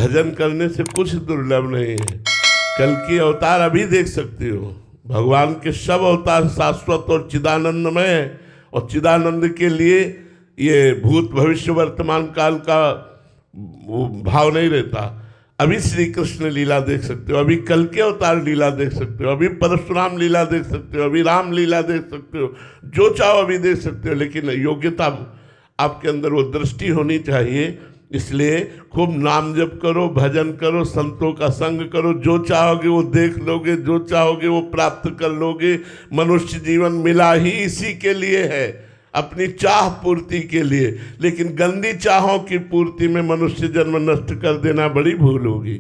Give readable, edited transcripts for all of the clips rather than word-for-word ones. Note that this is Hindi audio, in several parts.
भजन करने से कुछ दुर्लभ नहीं है। कल की अवतार अभी देख सकते हो, भगवान के सब अवतार शाश्वत और चिदानंदमय है, और चिदानंद के लिए ये भूत भविष्य वर्तमान काल का वो भाव नहीं रहता। अभी श्री कृष्ण लीला देख सकते हो, अभी कल के अवतार लीला देख सकते हो, अभी परशुराम लीला देख सकते हो, अभी राम लीला देख सकते हो, जो चाहो अभी देख सकते हो। लेकिन योग्यता आपके अंदर वो दृष्टि होनी चाहिए। इसलिए खूब नाम जप करो, भजन करो, संतों का संग करो, जो चाहोगे वो देख लोगे, जो चाहोगे वो प्राप्त कर लोगे। मनुष्य जीवन मिला ही इसी के लिए है, अपनी चाह पूर्ति के लिए। लेकिन गंदी चाहों की पूर्ति में मनुष्य जन्म नष्ट कर देना बड़ी भूल होगी।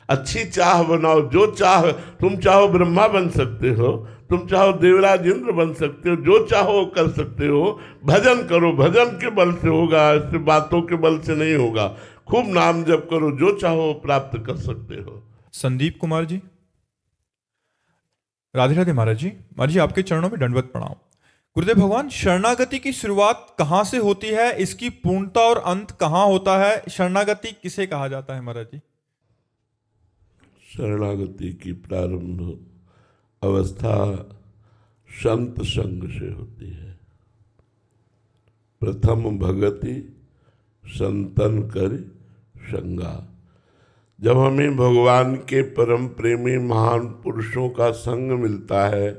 अच्छी चाह बनाओ, जो चाह, तुम चाहो ब्रह्मा बन सकते हो, तुम चाहो देवराज इंद्र बन सकते हो, जो चाहो कर सकते हो। भजन करो, भजन के बल से होगा, ऐसे बातों के बल से नहीं होगा। खूब नाम जप करो, जो चाहो प्राप्त कर सकते हो। संदीप कुमार जी, राधे राधे महाराज जी। महाराज जी आपके चरणों में दंडवत प्रणाम। गुरुदेव भगवान, शरणागति की शुरुआत कहाँ से होती है, इसकी पूर्णता और अंत कहाँ होता है, शरणागति किसे कहा जाता है महाराज जी? शरणागति की प्रारंभ अवस्था संत संग से होती है। प्रथम भगति संतन कर संगा। जब हमें भगवान के परम प्रेमी महान पुरुषों का संग मिलता है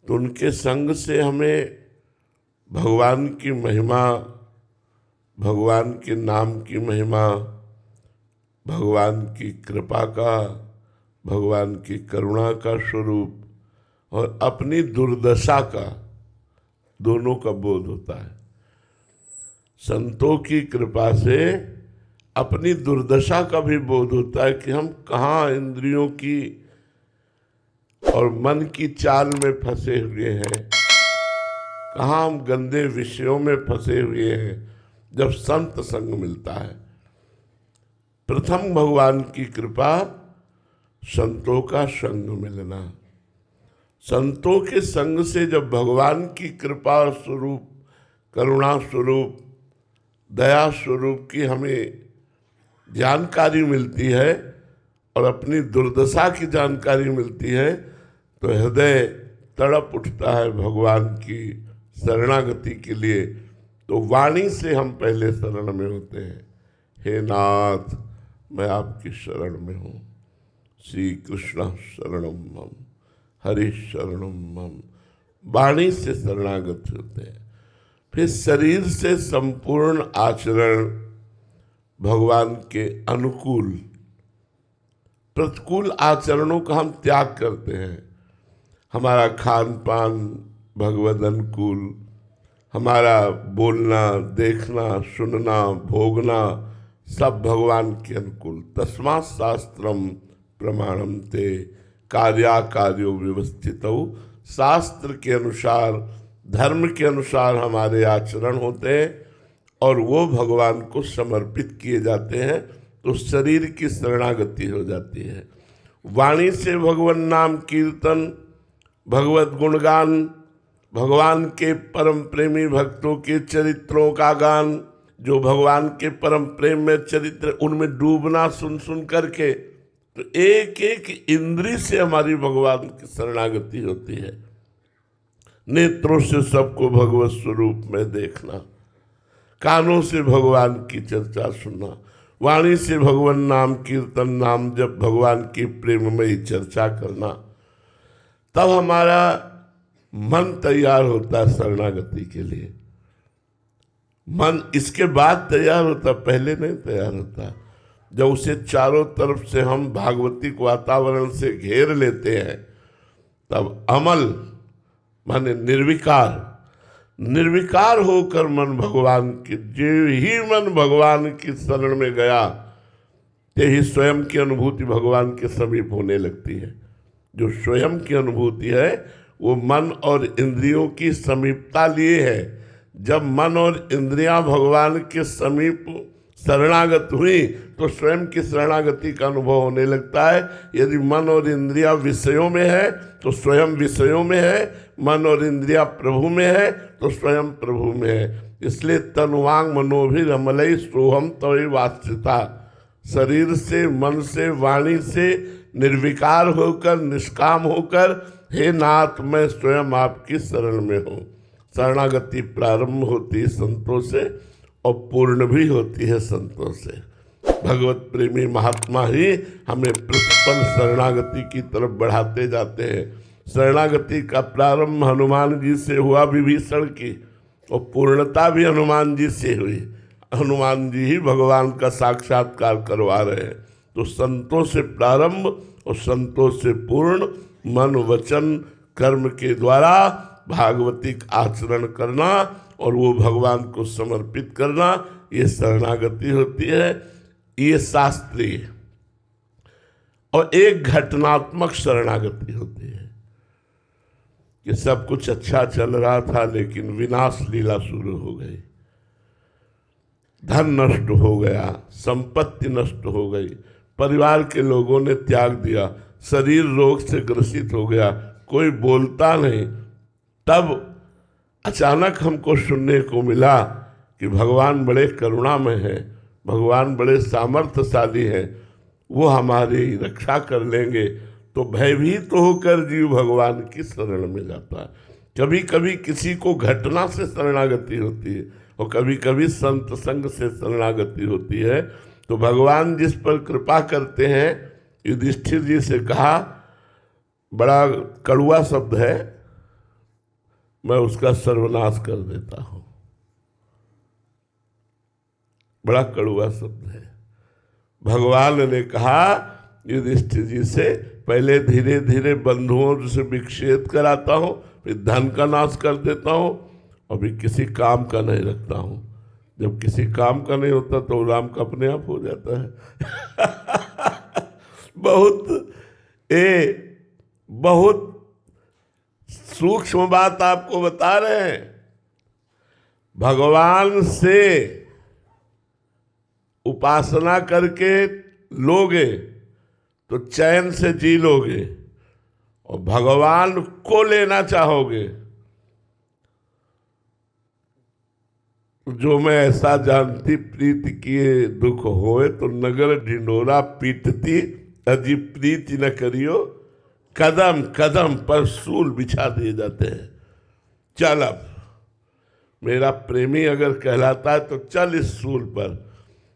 तो उनके संग से हमें भगवान की महिमा, भगवान के नाम की महिमा, भगवान की कृपा का, भगवान की करुणा का स्वरूप और अपनी दुर्दशा का, दोनों का बोध होता है। संतों की कृपा से अपनी दुर्दशा का भी बोध होता है कि हम कहाँ इंद्रियों की और मन की चाल में फंसे हुए हैं, कहाँ हम गंदे विषयों में फंसे हुए हैं। जब संत संग मिलता है, प्रथम भगवान की कृपा, संतों का संग मिलना। संतों के संग से जब भगवान की कृपा स्वरूप, करुणा स्वरूप, दया स्वरूप की हमें जानकारी मिलती है और अपनी दुर्दशा की जानकारी मिलती है, तो हृदय तड़प उठता है भगवान की शरणागति के लिए। तो वाणी से हम पहले शरण में होते हैं। हे नाथ, मैं आपकी शरण में हूँ। श्री कृष्ण शरणम मम, हरि शरणम मम। वाणी से शरणागत होते हैं। फिर शरीर से संपूर्ण आचरण भगवान के अनुकूल, प्रतिकूल आचरणों का हम त्याग करते हैं। हमारा खान पान भगवद अनुकूल, हमारा बोलना, देखना, सुनना, भोगना सब भगवान के अनुकूल। तस्मात् शास्त्रम प्रमाणम ते कार्या कार्यो व्यवस्थितौ। शास्त्र के अनुसार, धर्म के अनुसार हमारे आचरण होते हैं और वो भगवान को समर्पित किए जाते हैं। तो शरीर की शरणागति हो जाती है। वाणी से भगवान नाम कीर्तन, भगवत गुणगान, भगवान के परम प्रेमी भक्तों के चरित्रों का गान, जो भगवान के परम प्रेम में चरित्र, उनमें डूबना सुन सुन करके, तो एक एक इंद्री से हमारी भगवान की शरणागति होती है। नेत्रों से सबको भगवत स्वरूप में देखना, कानों से भगवान की चर्चा सुनना, वाणी से भगवान नाम कीर्तन, नाम जब भगवान की प्रेममयी चर्चा करना, तब हमारा मन तैयार होता है शरणागति के लिए। मन इसके बाद तैयार होता, पहले नहीं तैयार होता। जब उसे चारों तरफ से हम भागवतिक वातावरण से घेर लेते हैं, तब अमल माने निर्विकार होकर मन भगवान की, जो ही मन भगवान की शरण में गया, ते ही स्वयं की अनुभूति भगवान के समीप होने लगती है। जो स्वयं की अनुभूति है वो मन और इंद्रियों की समीपता लिए है। जब मन और इंद्रियां भगवान के समीप शरणागत हुई तो स्वयं की शरणागति का अनुभव होने लगता है। यदि मन और इंद्रियां विषयों में है तो स्वयं विषयों में है, मन और इंद्रियां प्रभु में है तो स्वयं प्रभु में है। इसलिए तनुवांग मनोभिरमलई सोहम तवै वास्यता, शरीर से, मन से, वाणी से निर्विकार होकर, निष्काम होकर, हे नाथ मैं स्वयं आपकी शरण में हूँ। शरणागति प्रारंभ होती है संतों से और पूर्ण भी होती है संतों से। भगवत प्रेमी महात्मा ही हमें प्रतिपल शरणागति की तरफ बढ़ाते जाते हैं। शरणागति का प्रारंभ हनुमान जी से हुआ विभीषण की, और पूर्णता भी हनुमान जी से हुई। हनुमान जी ही भगवान का साक्षात्कार करवा रहे हैं। तो संतों से प्रारंभ और संतों से पूर्ण, मन वचन कर्म के द्वारा भागवतिक आचरण करना और वो भगवान को समर्पित करना, ये शरणागति होती है। ये शास्त्रीय और एक घटनात्मक शरणागति होती है कि सब कुछ अच्छा चल रहा था लेकिन विनाश लीला शुरू हो गई, धन नष्ट हो गया, संपत्ति नष्ट हो गई, परिवार के लोगों ने त्याग दिया, शरीर रोग से ग्रसित हो गया, कोई बोलता नहीं। तब अचानक हमको सुनने को मिला कि भगवान बड़े करुणामय हैं, भगवान बड़े सामर्थ्यशाली हैं, वो हमारी रक्षा कर लेंगे। तो भयभीत होकर जीव भगवान की शरण में जाता है। कभी कभी किसी को घटना से शरणागति होती है और कभी कभी संत संग से शरणागति होती है। तो भगवान जिस पर कृपा करते हैं, युधिष्ठिर जी से कहा, बड़ा कड़वा शब्द है, मैं उसका सर्वनाश कर देता हूं। बड़ा कड़वा शब्द है। भगवान ने कहा युधिष्ठिर जी से, पहले धीरे धीरे बंधुओं से विक्षेप कराता हूं, फिर धन का नाश कर देता हूं, और फिर किसी काम का नहीं रखता हूं। जब किसी काम का नहीं होता तो राम का अपने आप हो जाता है। बहुत सूक्ष्म बात आपको बता रहे हैं। भगवान से उपासना करके लोगे तो चैन से जी लोगे, और भगवान को लेना चाहोगे जो मैं ऐसा जानती प्रीति किए दुख होए, तो नगर ढिंडोरा पीटती अजी प्रीति न करियो, कदम कदम पर सूल बिछा दिए जाते हैं। चल अब मेरा प्रेमी अगर कहलाता है तो चल इस सूल पर,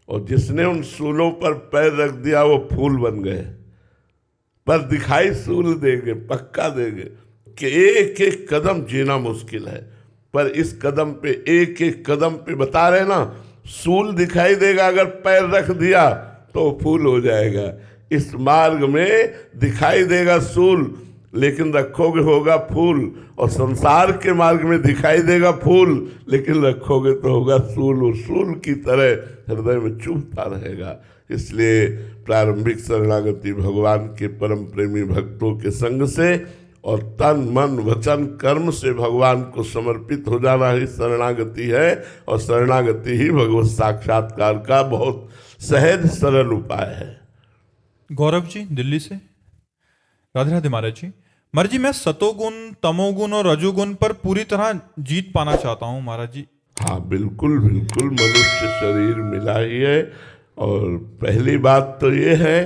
और जिसने उन सूलों पर पैर रख दिया वो फूल बन गए। पर दिखाई सूल देंगे, पक्का देंगे कि एक एक कदम जीना मुश्किल है, पर इस कदम पे एक एक कदम पे बता रहे ना, सूल दिखाई देगा। अगर पैर रख दिया तो फूल हो जाएगा। इस मार्ग में दिखाई देगा सूल, लेकिन रखोगे होगा फूल, और संसार के मार्ग में दिखाई देगा फूल, लेकिन रखोगे तो होगा सूल। और सूल की तरह हृदय में चुभता रहेगा। इसलिए प्रारंभिक शरणागति भगवान के परम प्रेमी भक्तों के संग से और तन मन वचन कर्म से भगवान को समर्पित हो जाना ही शरणागति है। और शरणागति ही भगवत साक्षात्कार का बहुत सहज सरल उपाय है। गौरव जी दिल्ली से, राधे राधे महाराज जी। महाराज जी, मैं सतोगुण, तमोगुण और रजोगुण पर पूरी तरह जीत पाना चाहता हूँ महाराज जी। हाँ बिल्कुल बिल्कुल, मनुष्य शरीर मिला ही है। और पहली बात तो ये है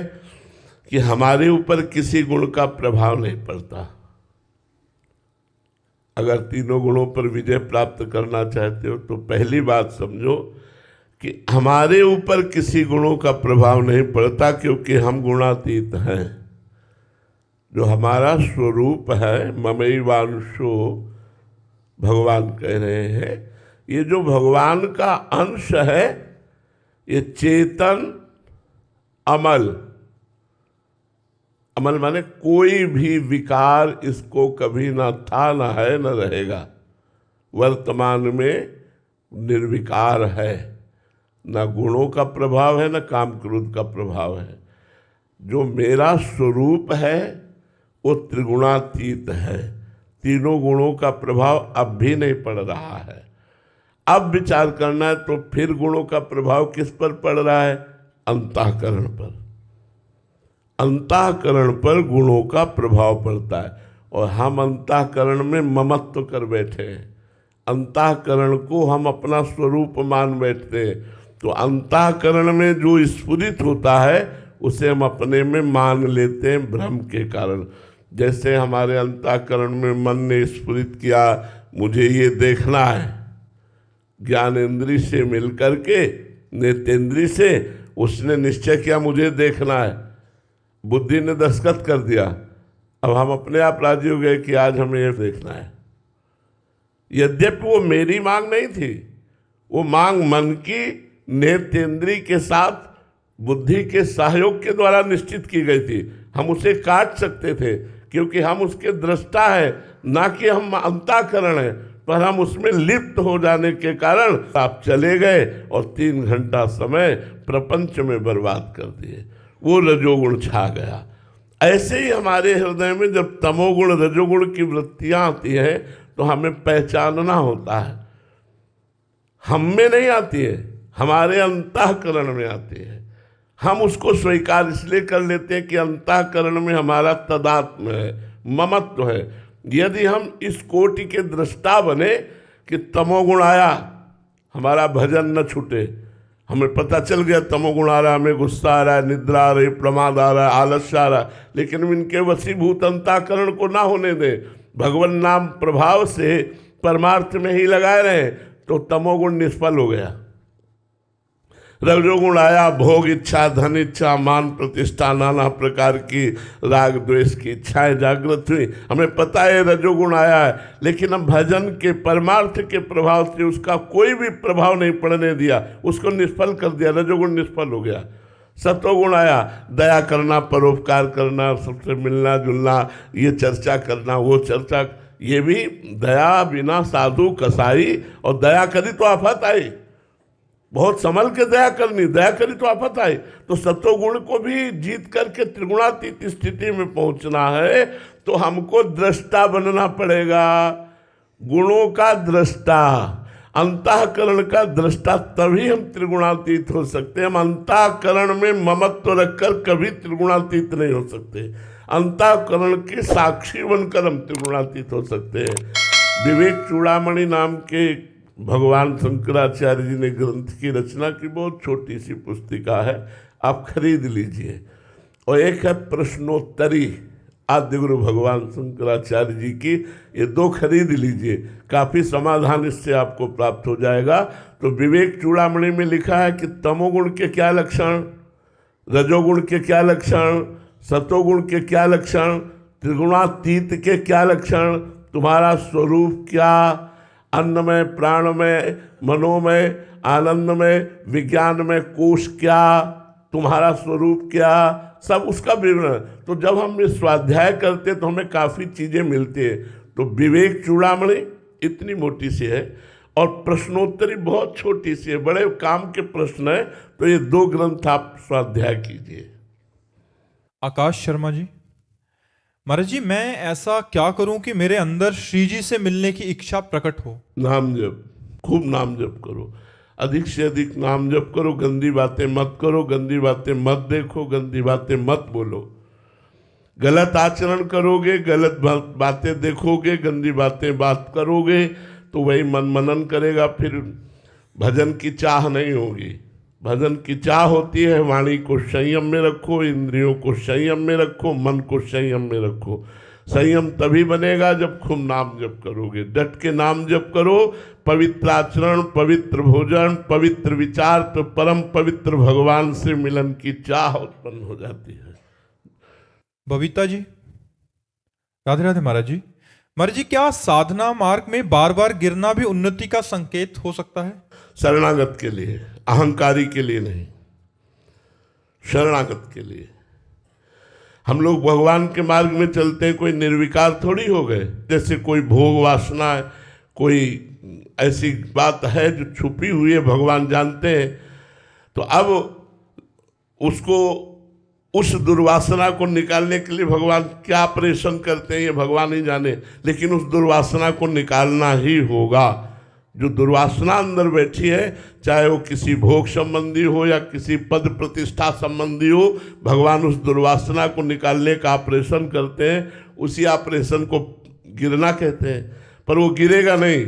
कि हमारे ऊपर किसी गुण का प्रभाव नहीं पड़ता। अगर तीनों गुणों पर विजय प्राप्त करना चाहते हो तो पहली बात समझो कि हमारे ऊपर किसी गुणों का प्रभाव नहीं पड़ता, क्योंकि हम गुणातीत हैं। जो हमारा स्वरूप है, ममैवांशो भगवान कह रहे हैं, ये जो भगवान का अंश है, ये चेतन अमल, अमल माने कोई भी विकार इसको कभी ना था, ना है, ना रहेगा। वर्तमान में निर्विकार है, ना गुणों का प्रभाव है, ना काम क्रोध का प्रभाव है। जो मेरा स्वरूप है वो त्रिगुणातीत है। तीनों गुणों का प्रभाव अब भी नहीं पड़ रहा है। अब विचार करना है तो फिर गुणों का प्रभाव किस पर पड़ रहा है? अंतःकरण पर। अंतःकरण पर गुणों का प्रभाव पड़ता है, और हम अंतःकरण में ममत्व कर बैठे हैं। अंतःकरण को हम अपना स्वरूप मान बैठते हैं। तो अंतःकरण में जो स्फुरित होता है उसे हम अपने में मान लेते हैं भ्रम के कारण। जैसे हमारे अंतःकरण में मन ने स्फुरित किया मुझे ये देखना है, ज्ञानेंद्रिय से मिलकर के नेत्रेंद्रिय से उसने निश्चय किया मुझे देखना है, बुद्धि ने दस्तखत कर दिया, अब हम अपने आप राजी हो गए कि आज हमें ये देखना है। यद्यपि वो मेरी मांग नहीं थी, वो मांग मन की नेत्रेंद्रिय के साथ बुद्धि के सहयोग के द्वारा निश्चित की गई थी। हम उसे काट सकते थे क्योंकि हम उसके दृष्टा है, ना कि हम अंतःकरण है, पर हम उसमें लिप्त हो जाने के कारण आप चले गए और 3 घंटा समय प्रपंच में बर्बाद कर दिए। वो रजोगुण छा गया। ऐसे ही हमारे हृदय में जब तमोगुण रजोगुण की वृत्तियां आती हैं तो हमें पहचानना होता है। हम में नहीं आती है, हमारे अंतःकरण में आती है। हम उसको स्वीकार इसलिए कर लेते हैं कि अंतःकरण में हमारा तदात्म है, ममत्व है। यदि हम इस कोटि के दृष्टा बने कि तमोगुण आया हमारा भजन न छूटे, हमें पता चल गया तमोगुण आ रहा है, हमें गुस्सा आ रहा है, निद्रा आ रही, प्रमाद आ रहा है, आलस्य आ रहा है, लेकिन इनके वशीभूत अंतःकरण को ना होने दें, भगवान नाम प्रभाव से परमार्थ में ही लगाए रहे, तो तमोगुण निष्फल हो गया। रजोगुण आया, भोग इच्छा, धन इच्छा, मान प्रतिष्ठा, नाना प्रकार की राग द्वेष की इच्छाएं जागृत हुई। हमें पता है रजोगुण आया है, लेकिन हम भजन के परमार्थ के प्रभाव से उसका कोई भी प्रभाव नहीं पड़ने दिया, उसको निष्फल कर दिया, रजोगुण निष्फल हो गया। सतोगुण आया, दया करना, परोपकार करना, सबसे मिलना जुलना, ये चर्चा करना, वो चर्चा, ये भी दया बिना साधु कसाई, और दया करी तो आफत आई, बहुत संभल के दया करनी, दया करी तो आफत आई। तो सत्वगुण को भी जीत करके त्रिगुणातीत स्थिति में पहुंचना है तो हमको दृष्टा बनना पड़ेगा, गुणों का दृष्टा, अंतःकरण का दृष्टा, तभी हम त्रिगुणातीत हो सकते हैं। हम अंतःकरण में ममत्व रखकर कभी त्रिगुणातीत नहीं हो सकते, अंतःकरण के साक्षी बनकर हम त्रिगुणातीत हो सकते हैं। विवेक चूड़ामणि नाम के भगवान शंकराचार्य जी ने ग्रंथ की रचना की, बहुत छोटी सी पुस्तिका है, आप खरीद लीजिए। और एक है प्रश्नोत्तरी आद्य गुरु भगवान शंकराचार्य जी की, ये 2 खरीद लीजिए, काफ़ी समाधान इससे आपको प्राप्त हो जाएगा। तो विवेक चूड़ामणि में लिखा है कि तमोगुण के क्या लक्षण, रजोगुण के क्या लक्षण, सतोगुण के क्या लक्षण, त्रिगुणातीत के क्या लक्षण, तुम्हारा स्वरूप क्या, अन्नमय, प्राणमय, मनोमय, आनंदमय, विज्ञान में कोश क्या, तुम्हारा स्वरूप क्या, सब उसका विवरण। तो जब हम ये स्वाध्याय करते तो हमें काफ़ी चीज़ें मिलती है। तो विवेक चूड़ामणि इतनी मोटी सी है और प्रश्नोत्तरी बहुत छोटी सी है, बड़े काम के प्रश्न है। तो ये 2 ग्रंथ आप स्वाध्याय कीजिए। आकाश शर्मा जी, महाराज जी, मैं ऐसा क्या करूं कि मेरे अंदर श्री जी से मिलने की इच्छा प्रकट हो? नाम जप, खूब नाम जप करो, अधिक से अधिक नाम जप करो, गंदी बातें मत करो, गंदी बातें मत देखो, गंदी बातें मत बोलो। गलत आचरण करोगे, गलत बातें देखोगे, गंदी बातें बात करोगे तो वही मन मनन करेगा, फिर भजन की चाह नहीं होगी। भजन की चाह होती है वाणी को संयम में रखो, इंद्रियों को संयम में रखो, मन को संयम में रखो। संयम तभी बनेगा जब खूब नाम जप करोगे, डट के नाम जप करो। पवित्र आचरण, पवित्र भोजन, पवित्र विचार, तो परम पवित्र भगवान से मिलन की चाह उत्पन्न हो जाती है। बबीता जी, राधे राधे महाराज जी। महाराज जी, क्या साधना मार्ग में बार बार गिरना भी उन्नति का संकेत हो सकता है? शरणागत के लिए, अहंकारी के लिए नहीं, शरणागत के लिए। हम लोग भगवान के मार्ग में चलते हैं, कोई निर्विकार थोड़ी हो गए। जैसे कोई भोग वासना, कोई ऐसी बात है जो छुपी हुई है, भगवान जानते हैं, तो अब उसको, उस दुर्वासना को निकालने के लिए भगवान क्या ऑपरेशन करते हैं ये भगवान ही जाने, लेकिन उस दुर्वासना को निकालना ही होगा। जो दुर्वासना अंदर बैठी है, चाहे वो किसी भोग संबंधी हो या किसी पद प्रतिष्ठा संबंधी हो, भगवान उस दुर्वासना को निकालने का ऑपरेशन करते हैं। उसी ऑपरेशन को गिरना कहते हैं। पर वो गिरेगा नहीं,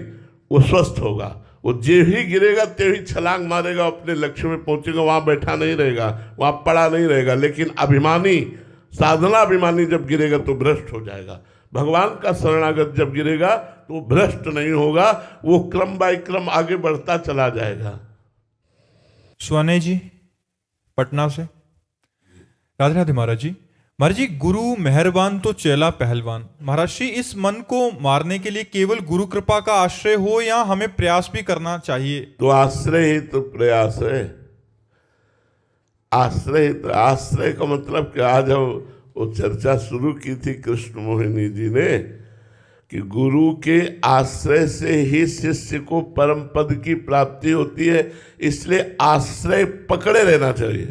वो स्वस्थ होगा, वो जे ही गिरेगा ते ही छलांग मारेगा, अपने लक्ष्य में पहुंचेगा, वहां बैठा नहीं रहेगा, वहां पड़ा नहीं रहेगा। लेकिन अभिमानी, साधना अभिमानी जब गिरेगा तो भ्रष्ट हो जाएगा। भगवान का शरणागत जब गिरेगा तो भ्रष्ट नहीं होगा, वो क्रम बाय क्रम आगे बढ़ता चला जाएगा। स्वने जी पटना से, राधे राधे महाराज जी। महाराज जी, गुरु मेहरबान तो चेला पहलवान। महाराज जी, इस मन को मारने के लिए केवल गुरु कृपा का आश्रय हो या हमें प्रयास भी करना चाहिए? तो आश्रय ही तो प्रयास है। आश्रय तो, आश्रय का मतलब कि आज हम वो चर्चा शुरू की थी कृष्ण मोहिनी जी ने कि गुरु के आश्रय से ही शिष्य को परम पद की प्राप्ति होती है, इसलिए आश्रय पकड़े रहना चाहिए।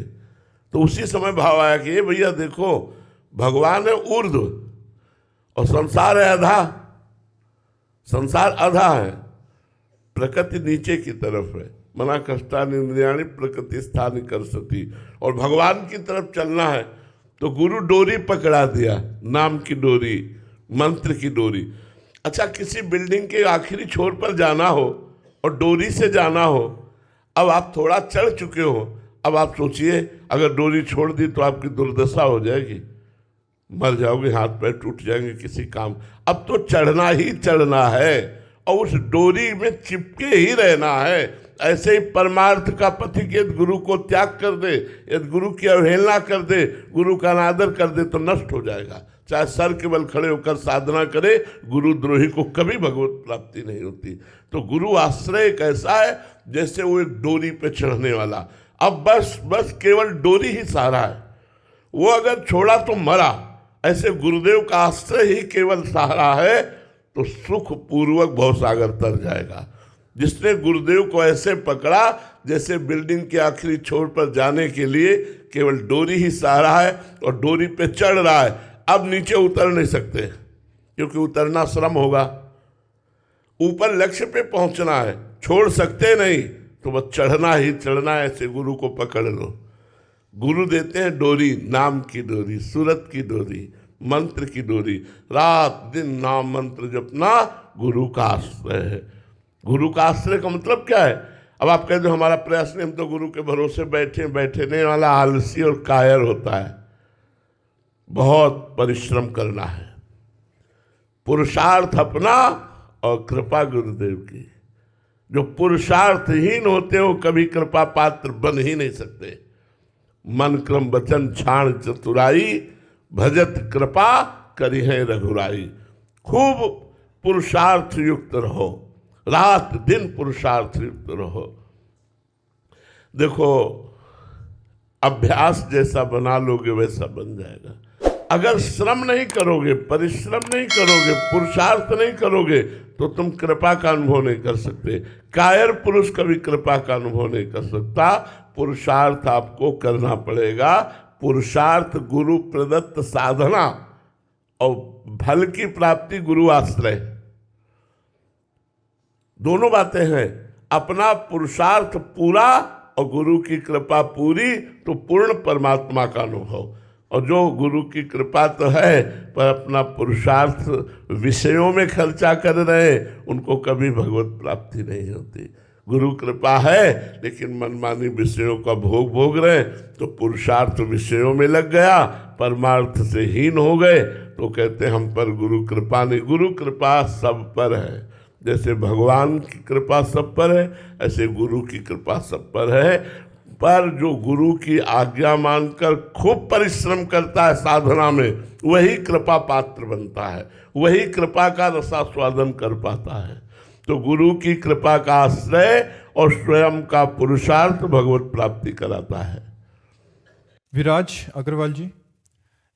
तो उसी समय भाव आया कि ये भैया देखो, भगवान है ऊर्ध्व और संसार है अधा। संसार अधा है, प्रकृति नीचे की तरफ है। मना कष्टानि इंद्रियाणि प्रकृति स्थान कर सती। और भगवान की तरफ चलना है तो गुरु डोरी पकड़ा दिया, नाम की डोरी, मंत्र की डोरी। अच्छा, किसी बिल्डिंग के आखिरी छोर पर जाना हो और डोरी से जाना हो, अब आप थोड़ा चढ़ चुके हो, अब आप सोचिए अगर डोरी छोड़ दी तो आपकी दुर्दशा हो जाएगी, मर जाओगे, हाथ पैर टूट जाएंगे किसी काम। अब तो चढ़ना ही चढ़ना है और उस डोरी में चिपके ही रहना है। ऐसे ही परमार्थ का पथिक यदि गुरु को त्याग कर दे, यदि गुरु की अवहेलना कर दे, गुरु का अनादर कर दे तो नष्ट हो जाएगा। चाहे सर के बल खड़े होकर साधना करे, गुरु द्रोही को कभी भगवत प्राप्ति नहीं होती। तो गुरु आश्रय एक ऐसा है जैसे वो एक डोरी पे चढ़ने वाला। अब बस केवल डोरी ही सहारा है, वो अगर छोड़ा तो मरा। ऐसे गुरुदेव का आश्रय ही केवल सहारा है तो सुख पूर्वक भवसागर तर जाएगा। जिसने गुरुदेव को ऐसे पकड़ा जैसे बिल्डिंग के आखिरी छोर पर जाने के लिए केवल डोरी ही सहारा है और डोरी पे चढ़ रहा है, अब नीचे उतर नहीं सकते क्योंकि उतरना श्रम होगा। ऊपर लक्ष्य पे पहुंचना है, छोड़ सकते नहीं, तो बस चढ़ना ही चढ़ना है। ऐसे गुरु को पकड़ लो। गुरु देते हैं डोरी, नाम की डोरी, सूरत की डोरी, मंत्र की डोरी। रात दिन नाम मंत्र जपना गुरु का आश्रय है। गुरु का आश्रय का मतलब क्या है? अब आप कहते हो हमारा प्रयास नहीं, हम तो गुरु के भरोसे बैठने वाला आलसी और कायर होता है। बहुत परिश्रम करना है, पुरुषार्थ अपना और कृपा गुरुदेव की। जो पुरुषार्थहीन होते हो कभी कृपा पात्र बन ही नहीं सकते। मन क्रम वचन छाण चतुराई, भजत कृपा करी है रघुराई। खूब पुरुषार्थ युक्त रहो, रात दिन पुरुषार्थ युक्त रहो। देखो, अभ्यास जैसा बना लोगे वैसा बन जाएगा। अगर श्रम नहीं करोगे, परिश्रम नहीं करोगे, पुरुषार्थ नहीं करोगे तो तुम कृपा का अनुभव नहीं कर सकते। कायर पुरुष कभी कृपा का अनुभव नहीं कर सकता। पुरुषार्थ आपको करना पड़ेगा। पुरुषार्थ गुरु प्रदत्त साधना और फल की प्राप्ति गुरु आश्रय, दोनों बातें हैं। अपना पुरुषार्थ पूरा और गुरु की कृपा पूरी तो पूर्ण परमात्मा का अनुभव। और जो गुरु की कृपा तो है पर अपना पुरुषार्थ विषयों में खर्चा कर रहे, उनको कभी भगवत प्राप्ति नहीं होती। गुरु कृपा है लेकिन मनमानी विषयों का भोग रहे तो पुरुषार्थ विषयों में लग गया, परमार्थ से हीन हो गए तो कहते हम पर गुरु कृपा नहीं। गुरु कृपा सब पर है। जैसे भगवान की कृपा सब पर है, ऐसे गुरु की कृपा सब पर है। पर जो गुरु की आज्ञा मानकर खूब परिश्रम करता है साधना में, वही कृपा पात्र बनता है, वही कृपा का रसास्वादन कर पाता है। तो गुरु की कृपा का आश्रय और स्वयं का पुरुषार्थ भगवत प्राप्ति कराता है। विराज अग्रवाल जी,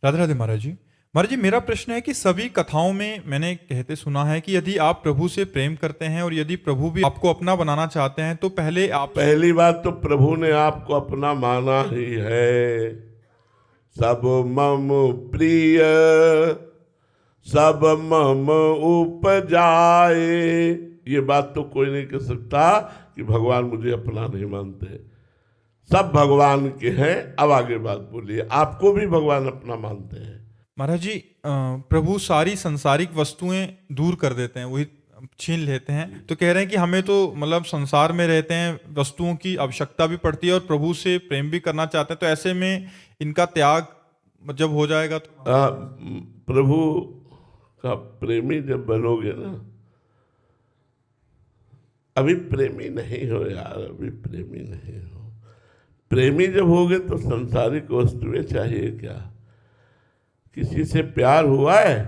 राधे राधे महाराज जी। महाराज जी, मेरा प्रश्न है कि सभी कथाओं में मैंने कहते सुना है कि यदि आप प्रभु से प्रेम करते हैं और यदि प्रभु भी आपको अपना बनाना चाहते हैं तो पहली बात तो प्रभु ने आपको अपना माना ही है। सब मम प्रिय सब मम उपजाए, ये बात तो कोई नहीं कह सकता कि भगवान मुझे अपना नहीं मानते। सब भगवान के हैं। अब आगे बात बोलिए, आपको भी भगवान अपना मानते हैं? महाराज जी, प्रभु सारी संसारिक वस्तुएं दूर कर देते हैं, वही छीन लेते हैं। तो कह रहे हैं कि हमें तो मतलब संसार में रहते हैं, वस्तुओं की आवश्यकता भी पड़ती है और प्रभु से प्रेम भी करना चाहते हैं, तो ऐसे में इनका त्याग जब हो जाएगा तो प्रभु का प्रेमी जब बनोगे ना, अभी प्रेमी नहीं हो यार, अभी प्रेमी नहीं हो। प्रेमी जब होगे तो सांसारिक वस्तुएं चाहिए क्या? किसी से प्यार हुआ है?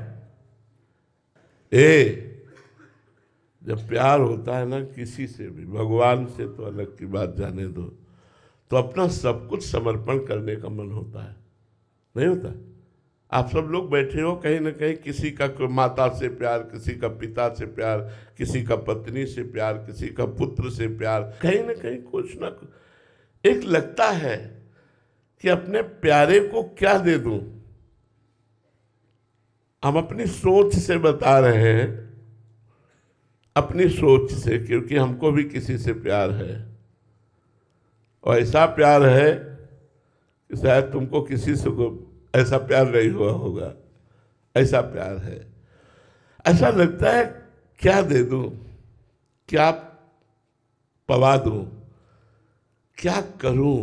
जब प्यार होता है ना किसी से भी, भगवान से तो अलग की बात जाने दो, तो अपना सब कुछ समर्पण करने का मन होता है, नहीं होता? आप सब लोग बैठे हो, कहीं ना कहीं किसी का माता से प्यार, किसी का पिता से प्यार, किसी का पत्नी से प्यार, किसी का पुत्र से प्यार, कहीं ना कहीं कुछ ना कुछ एक लगता है कि अपने प्यारे को क्या दे दूं। हम अपनी सोच से बता रहे हैं, अपनी सोच से, क्योंकि हमको भी किसी से प्यार है, और ऐसा प्यार है कि शायद तुमको किसी से को ऐसा प्यार नहीं हुआ होगा। ऐसा प्यार है, ऐसा लगता है क्या दे दूं, क्या पवा दूं, क्या करूं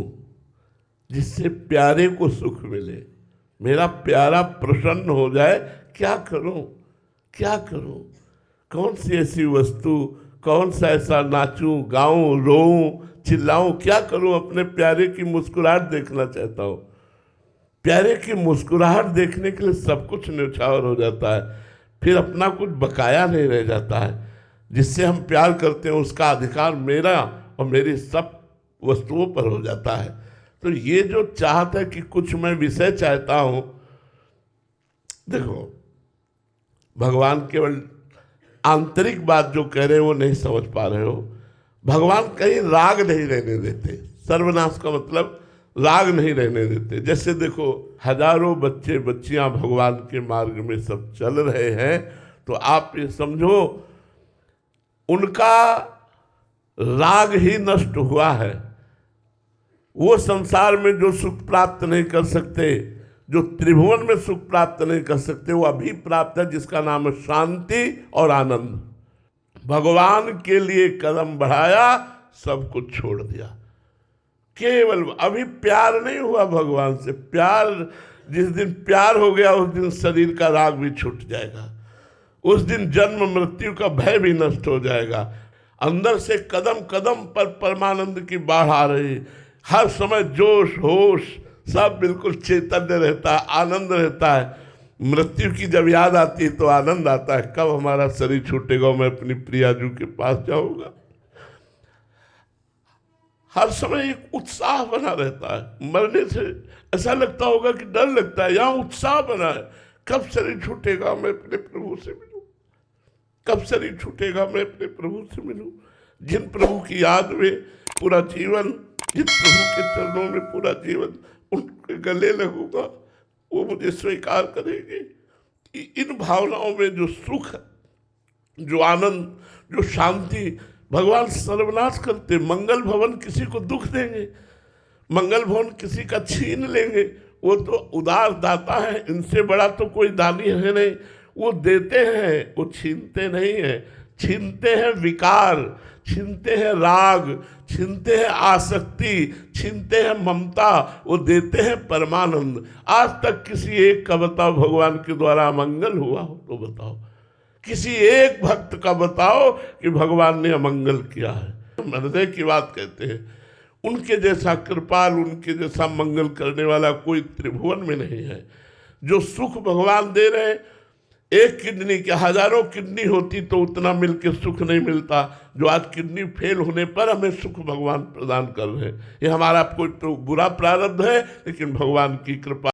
जिससे प्यारे को सुख मिले, मेरा प्यारा प्रसन्न हो जाए। क्या करूं, क्या करूं, कौन सी ऐसी वस्तु, कौन सा ऐसा नाचूं, गाऊं, रोऊं, चिल्लाऊं, क्या करूं? अपने प्यारे की मुस्कुराहट देखना चाहता हूं। प्यारे की मुस्कुराहट देखने के लिए सब कुछ न्यौछावर हो जाता है, फिर अपना कुछ बकाया नहीं रह जाता है। जिससे हम प्यार करते हैं उसका अधिकार मेरा और मेरी सब वस्तुओं पर हो जाता है। तो ये जो चाहता है कि कुछ मैं विषय चाहता हूं, देखो भगवान केवल आंतरिक बात जो कह रहे हो वो नहीं समझ पा रहे हो। भगवान कहीं राग नहीं रहने देते। सर्वनाश का मतलब राग नहीं रहने देते। जैसे देखो हजारों बच्चे बच्चियां भगवान के मार्ग में सब चल रहे हैं, तो आप ये समझो उनका राग ही नष्ट हुआ है। वो संसार में जो सुख प्राप्त नहीं कर सकते, जो त्रिभुवन में सुख प्राप्त नहीं कर सकते, वो अभी प्राप्त है, जिसका नाम है शांति और आनंद। भगवान के लिए कदम बढ़ाया, सब कुछ छोड़ दिया। केवल अभी प्यार नहीं हुआ भगवान से। प्यार जिस दिन प्यार हो गया उस दिन शरीर का राग भी छूट जाएगा, उस दिन जन्म मृत्यु का भय भी नष्ट हो जाएगा। अंदर से कदम कदम पर परमानंद की बाढ़ आ रही, हर समय जोश होश सब बिल्कुल चैतन्य रहता है, आनंद रहता है। मृत्यु की जब याद आती है तो आनंद आता है, कब हमारा शरीर छूटेगा, मैं अपनी प्रियाजू के पास जाऊंगा। हर समय एक उत्साह बना रहता है। मरने से ऐसा लगता होगा कि डर लगता है, यहाँ उत्साह बना है, कब शरीर छूटेगा मैं अपने प्रभु से मिलूं, कब शरीर छूटेगा मैं अपने प्रभु से मिलूं। जिन प्रभु की याद में पूरा जीवन, जिन प्रभु के चरणों में पूरा जीवन उनके गले लगूंगा, वो मुझे स्वीकार करेंगे। इन भावनाओं में जो सुख, जो आनंद, जो शांति, भगवान सर्वनाश करते। मंगल भवन किसी को दुख देंगे, मंगल भवन किसी का छीन लेंगे। वो तो उदार दाता है, इनसे बड़ा तो कोई दानी है नहीं। वो देते हैं, वो छीनते नहीं हैं। छीनते हैं विकार, छीनते हैं राग, छीनते हैं आसक्ति, छीनते हैं ममता, वो देते हैं परमानंद। आज तक किसी एक का बताओ भगवान के द्वारा अमंगल हुआ हो तो बताओ, किसी एक भक्त का बताओ कि भगवान ने अमंगल किया है। हृदय की बात कहते हैं, उनके जैसा कृपाल, उनके जैसा मंगल करने वाला कोई त्रिभुवन में नहीं है। जो सुख भगवान दे रहे हैं, एक किडनी के हजारों किडनी होती तो उतना मिलके सुख नहीं मिलता जो आज किडनी फेल होने पर हमें सुख भगवान प्रदान कर रहे हैं। ये हमारा कोई बुरा प्रारब्ध है, लेकिन भगवान की कृपा